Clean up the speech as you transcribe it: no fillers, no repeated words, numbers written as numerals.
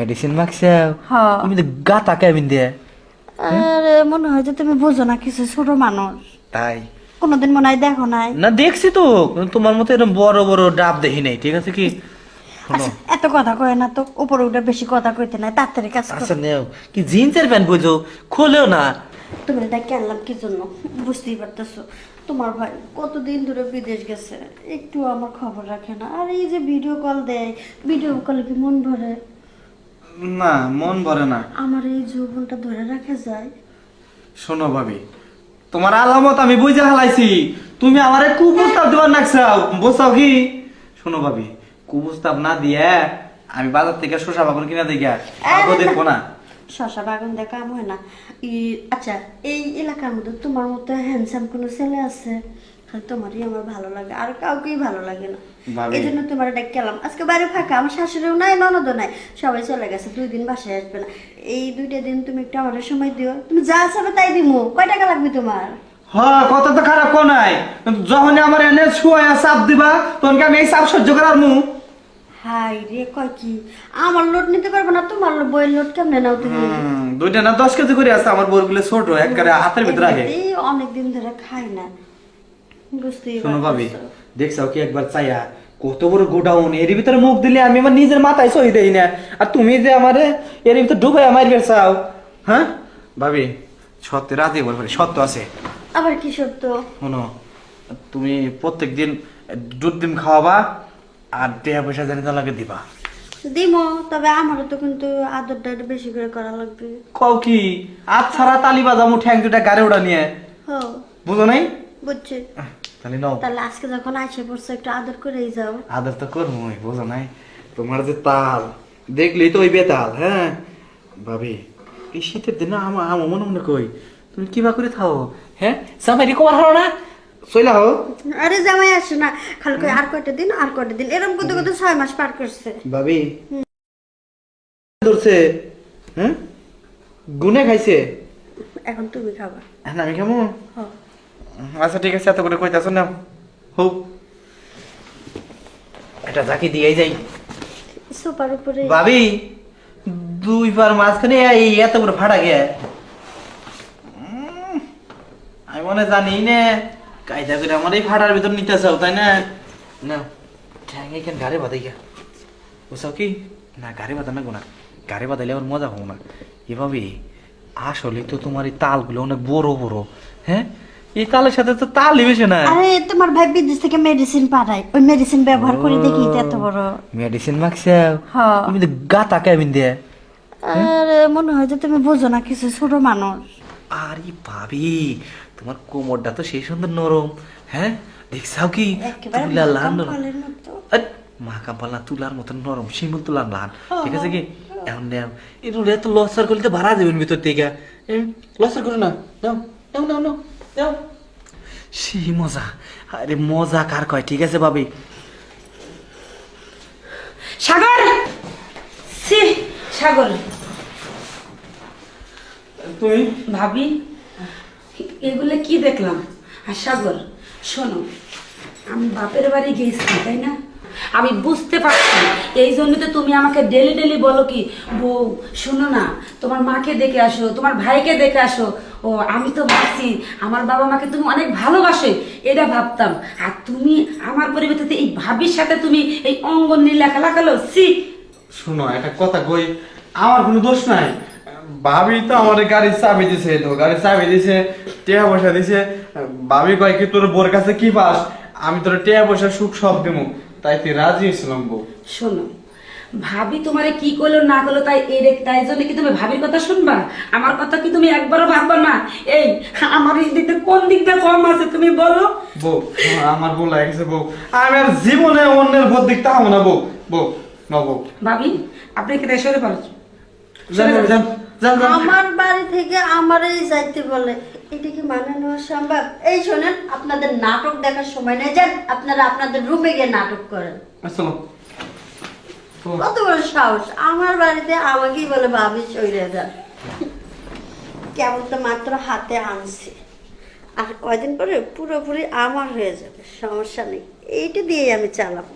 Medicine মাখছো? হ্যাঁ। তুমি তো গাতা কেমন দিয়ে? আরে মনে হয় যে তুমি বুঝো না কিছু, ছোট মানুষ। তাই কোনোদিন মনে হয় দেখো নাই। না, দেখছি তো, কিন্তু তোমার মতো এরকম বড় বড় ডাব দেখি নাই, ঠিক আছে কি? শোনো, আচ্ছা এত কথা কয় না তো, উপরে উঠে বেশি কথা কইতে নাই, তাড়াতাড়ি কাজ করো। আচ্ছা নেও, কি জিন্সের প্যান্ট বলছো, খোলেও না। তুমি এটা কেনলাম কি জন্য বুঝতেই পারতেছো। তোমার ভাই কতদিন ধরে বিদেশ গেছে, একটু আমার খবর রাখে না। আর এই যে ভিডিও কল দেয়, ভিডিও কলে কি মন ভরে? না, মন ভরে না। আমার এই যৌবনটা ধরে রাখা যায়? শোনো ভাবি, তোমার আলামত আমি বুঝে হালাইছি। তুমি আমারে কুপ্রস্তাব দেবার নাকছাও, বুঝছাও কি? শোনো ভাবি, কুপ্রস্তাব না দিয়ে আমি বাজার থেকে শসা বাগুন কিনা দিই, আগে দেখবো না। শশা বাগান দেখা হয় না। আচ্ছা এই এলাকার মধ্যে তোমার মতো হ্যান্ডসাম কোনো ছেলে আছে? খালি তোমারই আমার ভালো লাগে, আর কাউকেই ভালো লাগে না। ভাবি। এই জন্য তোমার ডেকে গেলাম। আজকে বাইরে ফাঁকা, আমার শাশুড়িও নাই, ননদও নাই, সবাই চলে গেছে। 2 দিন বাসায় আসবে না। এই 2টা দিন তুমি একটু আমাদের সময় দিও। তুমি যা চাবে তাই দিমু। কয় টাকা লাগবে তোমার? হ্যাঁ, কথা তো খারাপ কো নাই, কিন্তু যখন আমার এনে শুয়ে চাপ দিবা, তখন কি আমি এই চাপ সহ্য করার মু? হাই রে, কয় কি আমার লোড নিতে পারবে না? তোমার বইয়ের লোড কেমনে নাও তুমি? 2টা না 10 কেজি করে আছে, আমার বউগুলো ছোট, একবারে হাতের ভিতরে রাখে। অনেকদিন ধরে খাই না, বুঝতেই শোনো ভাবি, পারতেছো। দেখছাও কি একবার চাইয়া কত বড় গোডাউন, এর ভিতরে মুখ দিলে আমি আমার নিজের মাথায় সহি দেই না, আর তুমি যে আমারে এর ভিতরে ঢুকাই আমার বেরছাও। হ্যাঁ ভাবি, সত্যি রাতে বলবে, সত্য আছে। আবার কি সত্য? শোনো, তুমি প্রত্যেক দিন দুধ ডিম খাওয়াবা, আর টাকা পয়সা জানি লাগে দিবা। দিমো, তবে আমারও তো কিন্তু আদরটা একটু বেশি করে করা লাগবে। কও কি? আজ ছাড়া তালি বাজামু ঠ্যাং দুটা গাড়ি ওড়া নিয়ে, হো, বুঝো নাই? বুঝছি। তাহলে নাও। তাহলে আজকে যখন আসে পড়ছে একটু আদর করেই যাও। আদর তো করবোই, বুঝো নাই? তোমার যে তাল দেখলেই তো ওই বেতাল। হ্যাঁ ভাবি, এই শীতের দিনে আমার মনে মনে কই তুমি কিবা করে থাও? হ্যাঁ, সামারি কমার হারো না, চইলা হো। আরে জামাই আসে না, খালি কই আর কয়টা দিন, আর কয়টা দিন, এরকম করতে করতে 6 মাস পার করছে। ভাবি ধরছে, হ্যাঁ গুনে খাইছে। এখন তুমি খাবা। হ্যাঁ, আমি কেমন? হো, আচ্ছা ঠিক আছে, এত করে কইতাছ না, হোক এটা যাকে দিয়েই যাই। সুপার উপরে। ভাবি, 2 পার মাঝখানে এই এত বড় ফাটা গে, আমি মনে জানি না কায়দা করে আমার এই ফাটার ভিতর নিতে চাও, তাই না? না, ঠ্যাং এখানে গাড়ি বাঁধাই গা, বুঝাও কি? না গাড়ি বাঁধা না গোনা, গাড়ি বাঁধাইলে আমার মজা হবো না। এভাবে আসলে তো তোমার এই তালগুলো অনেক বড় বড়। হ্যাঁ, এই তালের সাথে তো তাল মিশে না। আরে তোমার ভাই বিদেশ থেকে মেডিসিন পাঠায়, ওই মেডিসিন ব্যবহার করে দেখি তো এত বড়। মেডিসিন মাখছো? হ্যাঁ। তুমি তো গাতা কেমন দিয়ে? আরে মনে হয় যে তুমি বুঝো না কিছু, ছোট মানুষ। আরে ভাবি, তোমার কোমরটা তো সেই সুন্দর নরম। হ্যাঁ, দেখছাও কি? একেবারে তুলার লাল নরম। কঙ্কালের মতো। মা কাম্পাল না, তুলার মতন নরম, শিমুল তুলার লাল। ঠিক আছে কি? এখন নেও, এই রুলে তো লসার করলে তো ভাড়া দেবেন ভিতর থেকে। লসার করো না, নাও নাও নাও নাও নাও। সেই মজা, আরে মজা কার কয়? ঠিক আছে ভাবি। সাগর, সি সাগর, তুমি ভাবি এগুলো কি দেখলাম? আর সাগর শোনো, আমি বাপের বাড়ি গেছি তাই না, আমি বুঝতে পারছি। এই জন্য তো তুমি আমাকে ডেলি ডেলি বলো কি, বউ শোনো না, তোমার মাকে দেখে আসো, তোমার ভাইকে দেখে আসো। ও আমি তো ভাবছি আমার বাবা মাকে তুমি অনেক ভালোবাসে, এটা ভাবতাম। আর তুমি আমার পরিবর্তে এই ভাবির সাথে তুমি এই অঙ্গন নিয়ে লেখা লাগালো, সি। শোনো, একটা কথা কই, আমার কোনো দোষ নাই। ভাবি তো আমার গাড়ির চাবি দিছে, তো গাড়ির চাবি দিছে, টাকা পয়সা দিছে। ভাবি কয় কি তোর বোর কাছে কি পাস, আমি তোর টাকা পয়সা সুখ সব দেবো, তাই তুই রাজি হয়েছিলাম বউ। শোনো, ভাবি তোমারে কি করলো না করলো তাই জন্য কি তুমি ভাবির কথা শুনবা? আমার কথা কি তুমি একবারও ভাববা না? এই আমার এই দিকটা কোন দিকটা কম আছে তুমি বলো। বউ, আমার বউ লাগছে বউ, আমি আর জীবনে অন্যের বোধ দেখতে হবো না বউ। বউ না বউ, ভাবি আপনি কি দেশে পারো? যান যান যান যান। আমার বাড়ি থেকে আমারই যাইতে বলে, এটা কি মানে নেওয়া সম্ভব? এই শোনেন, আপনাদের নাটক দেখার সময় নেই, যান আপনারা আপনাদের রুমে গিয়ে নাটক করেন। চলো। কত বড় সাহস, আমার বাড়িতে আমাকেই বলে ভাবি চলে যান। কেবল তো মাত্র হাতে আনছি, আর কয়দিন পরে পুরোপুরি আমার হয়ে যাবে, সমস্যা নেই, এইটা দিয়েই আমি চালাবো।